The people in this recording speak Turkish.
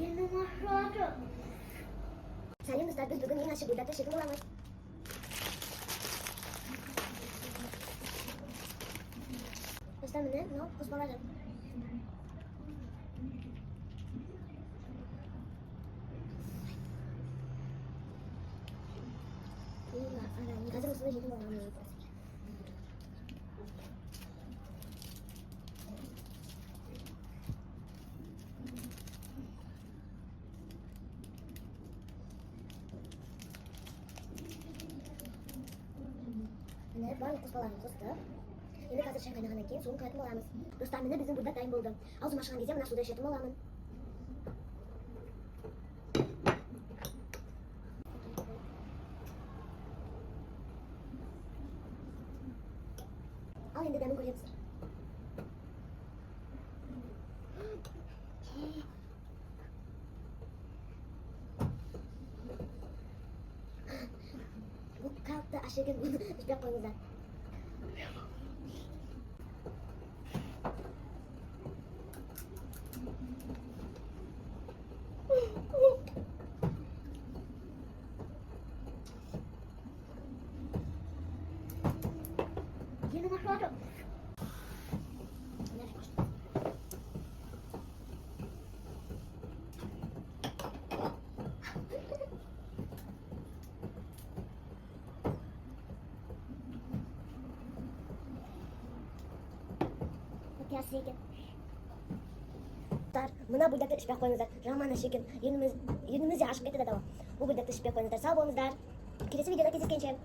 Yeni maşruatı. Sayın dostlar, biz bugün yine aşı burada teşekkür olamaz. Dostlar ne? No, kusmalarım. Hazır mısınız? Yedim olamaz. Ne? Bana kusmalarım kustu. Yine hazır şakayla hanaki, soğuk hayatım olamaz. Dostlar ne bizim burada daim buldum. Az maşan diyeceğim, nasıl da yaşatım olamaz. Al şimdi demin koyayım. Bu kalktı aşağı bunu üstüne koymuşlar. Yeni maşruatı. Piyasayken. Buna burada işbek koymuşlar. Rahman aşıkın. Yönümüz aşık eti de devam. Bu burada işbek koymuşlar. Sağ olunuzlar. Kilisi videoda kesik gençim.